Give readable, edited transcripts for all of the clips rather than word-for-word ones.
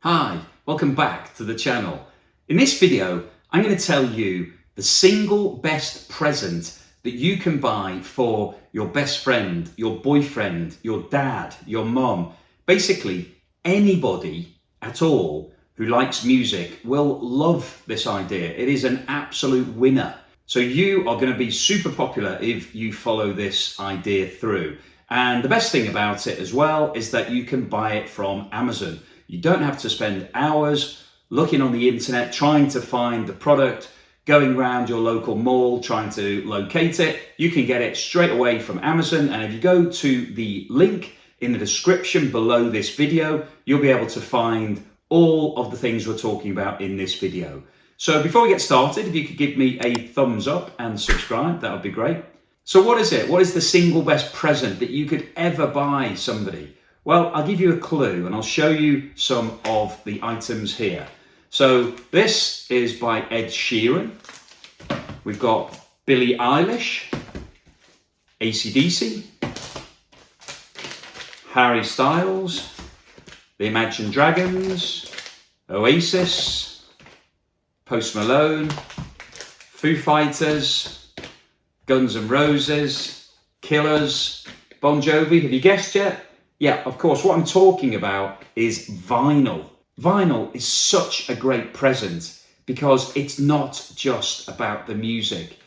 Hi, welcome back to the channel. In this video, I'm going to tell you the single best present that you can buy for your best friend, your boyfriend, your dad, your mum, basically anybody at all who likes music will love this idea. It is an absolute winner. So you are going to be super popular if you follow this idea through. And the best thing about it as well is that you can buy it from Amazon. You don't have to spend hours looking on the internet trying to find the product, going around your local mall trying to locate it. You can get it straight away from Amazon, and if you go to the link in the description below this video, you'll be able to find all of the things we're talking about in this video. So before we get started, if you could give me a thumbs up and subscribe, that would be great. So what is it? What is the single best present that you could ever buy somebody? Well, I'll give you a clue and I'll show you some of the items here. So this is by Ed Sheeran. We've got Billie Eilish, AC/DC, Harry Styles, the Imagine Dragons, Oasis, Post Malone, Foo Fighters, Guns N' Roses, Killers, Bon Jovi. Have you guessed yet? Yeah, of course, what I'm talking about is vinyl. Vinyl is such a great present because it's not just about the music.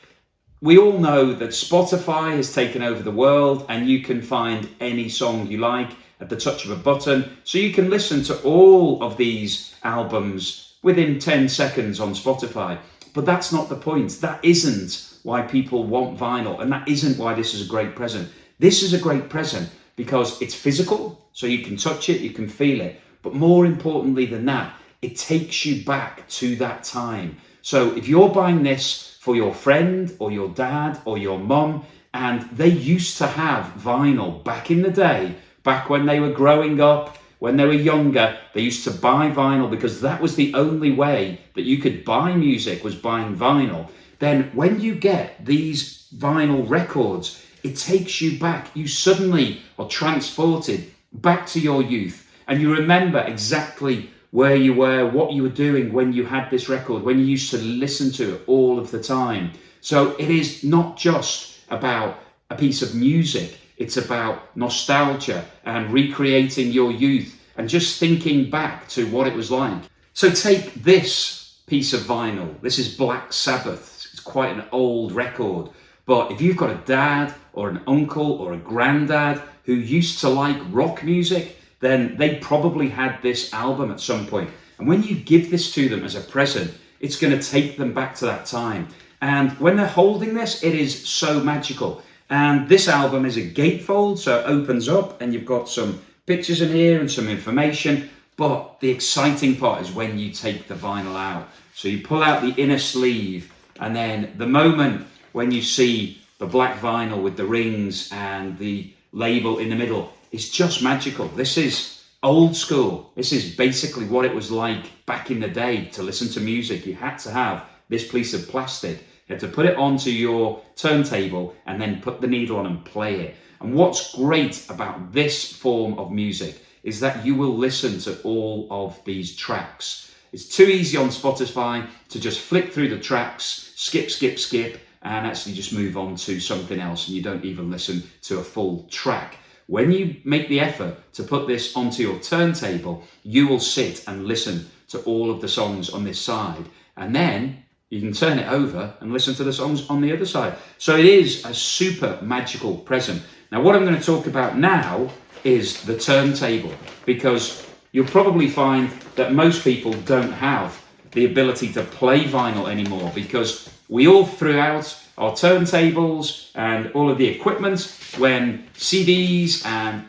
We all know that Spotify has taken over the world and you can find any song you like at the touch of a button. So you can listen to all of these albums within 10 seconds on Spotify. But that's not the point. That isn't why people want vinyl, and that isn't why this is a great present. This is a great present because it's physical, so you can touch it, you can feel it. But more importantly than that, it takes you back to that time. So if you're buying this for your friend or your dad or your mum, and they used to have vinyl back in the day, back when they were growing up, when they were younger, they used to buy vinyl because that was the only way that you could buy music, was buying vinyl. Then when you get these vinyl records, it takes you back. You suddenly are transported back to your youth, and you remember exactly where you were, what you were doing when you had this record, when you used to listen to it all of the time. So it is not just about a piece of music. It's about nostalgia and recreating your youth and just thinking back to what it was like. So take this piece of vinyl. This is Black Sabbath. It's quite an old record. But if you've got a dad or an uncle or a granddad who used to like rock music, then they probably had this album at some point. And when you give this to them as a present, it's going to take them back to that time. And when they're holding this, it is so magical. And this album is a gatefold, so it opens up and you've got some pictures in here and some information. But the exciting part is when you take the vinyl out. So you pull out the inner sleeve, and then the moment when you see the black vinyl with the rings and the label in the middle, it's just magical. This is old school. This is basically what it was like back in the day to listen to music. You had to have this piece of plastic. You had to put it onto your turntable and then put the needle on and play it. And what's great about this form of music is that you will listen to all of these tracks. It's too easy on Spotify to just flick through the tracks, skip, and actually just move on to something else, and you don't even listen to a full track. When you make the effort to put this onto your turntable, you will sit and listen to all of the songs on this side, and then you can turn it over and listen to the songs on the other side. So it is a super magical present. Now, what I'm going to talk about now is the turntable, because you'll probably find that most people don't have the ability to play vinyl anymore, because we all threw out our turntables and all of the equipment when CDs and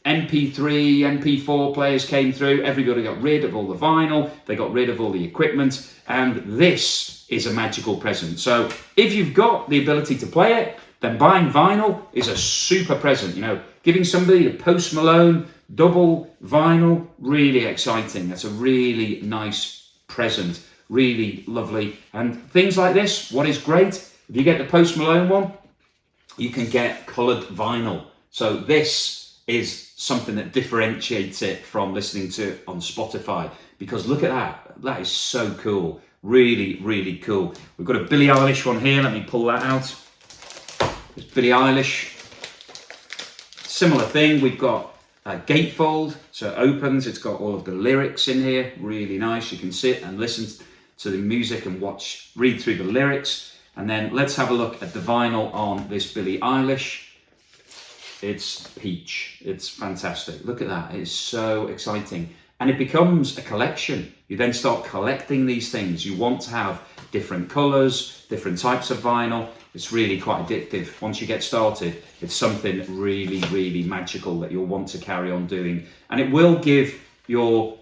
MP3, MP4 players came through. Everybody got rid of all the vinyl, they got rid of all the equipment, and this is a magical present. So if you've got the ability to play it, then buying vinyl is a super present. You know, giving somebody the Post Malone double vinyl, really exciting. That's a really nice present. Really lovely. And things like this, what is great, if you get the Post Malone one, you can get coloured vinyl. So this is something that differentiates it from listening to it on Spotify, because look at that. That is so cool. Really, really cool. We've got a Billie Eilish one here. Let me pull that out. It's Billie Eilish. Similar thing. We've got a gatefold, so it opens. It's got all of the lyrics in here. Really nice. You can sit and listen to the music and read through the lyrics. And then let's have a look at the vinyl on this Billie Eilish. It's peach. It's fantastic. Look at that. It's so exciting. And it becomes a collection. You then start collecting these things. You want to have different colours, different types of vinyl. It's really quite addictive. Once you get started, it's something really, really magical that you'll want to carry on doing. And it will give your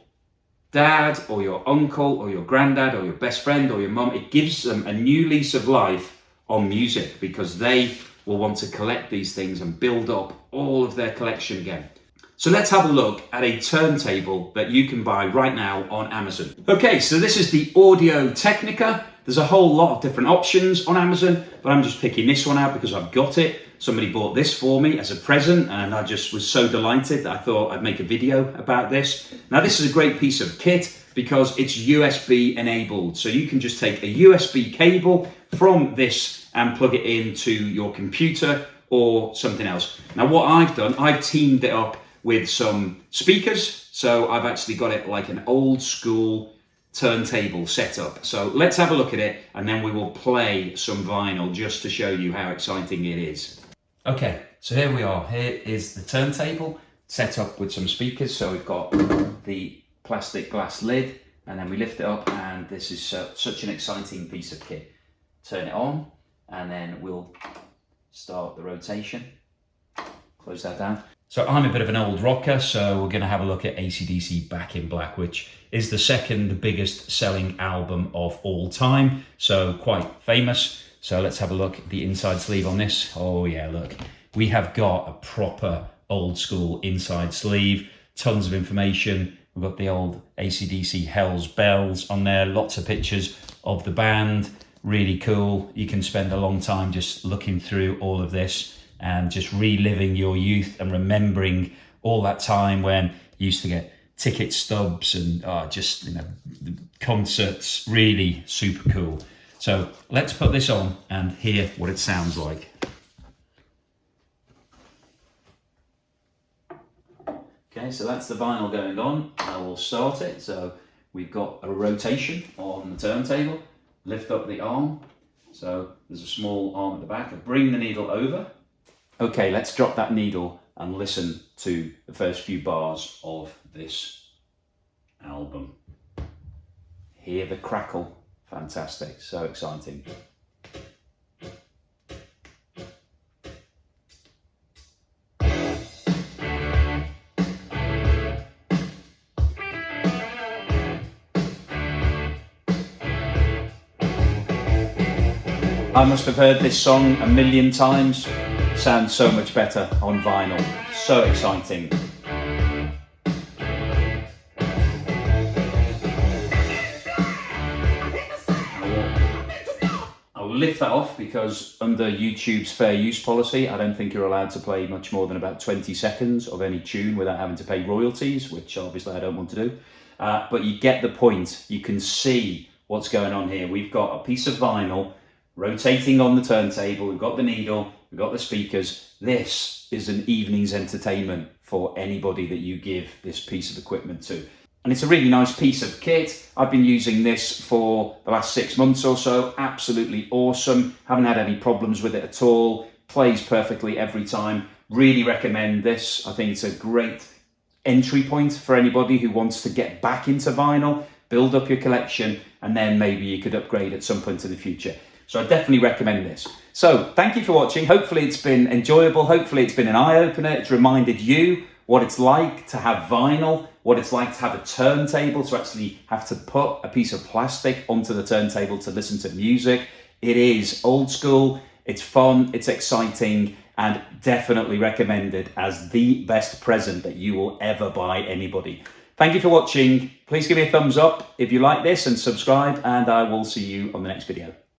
dad or your uncle or your granddad or your best friend or your mum, it gives them a new lease of life on music, because they will want to collect these things and build up all of their collection again. So let's have a look at a turntable that you can buy right now on Amazon. Okay, so this is the Audio Technica. There's a whole lot of different options on Amazon, but I'm just picking this one out because I've got it. Somebody bought this for me as a present, and I just was so delighted that I thought I'd make a video about this. Now, this is a great piece of kit because it's USB enabled. So you can just take a USB cable from this and plug it into your computer or something else. Now, what I've done, I've teamed it up with some speakers. So I've actually got it like an old school turntable setup. So let's have a look at it, and then we will play some vinyl just to show you how exciting it is. Okay, so here we are. Here is the turntable set up with some speakers. So we've got the plastic glass lid, and then we lift it up, and this is such an exciting piece of kit. Turn it on, and then we'll start the rotation. Close that down. So I'm a bit of an old rocker, so we're going to have a look at AC/DC Back in Black, which is the second biggest selling album of all time. So quite famous. So let's have a look at the inside sleeve on this. Oh yeah, look. We have got a proper old school inside sleeve. Tons of information. We've got the old AC/DC Hell's Bells on there. Lots of pictures of the band. Really cool. You can spend a long time just looking through all of this and just reliving your youth and remembering all that time when you used to get ticket stubs and just, the concerts. Really super cool. So let's put this on and hear what it sounds like. Okay, so that's the vinyl going on. I will start it. So we've got a rotation on the turntable. Lift up the arm. So there's a small arm at the back. I bring the needle over. Okay, let's drop that needle and listen to the first few bars of this album. Hear the crackle. Fantastic, so exciting. I must have heard this song a million times. Sounds so much better on vinyl. So exciting. I'll lift that off because under YouTube's fair use policy, I don't think you're allowed to play much more than about 20 seconds of any tune without having to pay royalties, which obviously I don't want to do. But you get the point. You can see what's going on here. We've got a piece of vinyl rotating on the turntable. We've got the needle, we've got the speakers. This is an evening's entertainment for anybody that you give this piece of equipment to. And it's a really nice piece of kit. I've been using this for the last 6 months or so. Absolutely awesome. Haven't had any problems with it at all. Plays perfectly every time. Really recommend this. I think it's a great entry point for anybody who wants to get back into vinyl, build up your collection, and then maybe you could upgrade at some point in the future. So I definitely recommend this. So thank you for watching. Hopefully it's been enjoyable. Hopefully it's been an eye-opener. It's reminded you what it's like to have vinyl, what it's like to have a turntable, to actually have to put a piece of plastic onto the turntable to listen to music. It is old school, it's fun, it's exciting, and definitely recommended as the best present that you will ever buy anybody. Thank you for watching. Please give me a thumbs up if you like this and subscribe, and I will see you on the next video.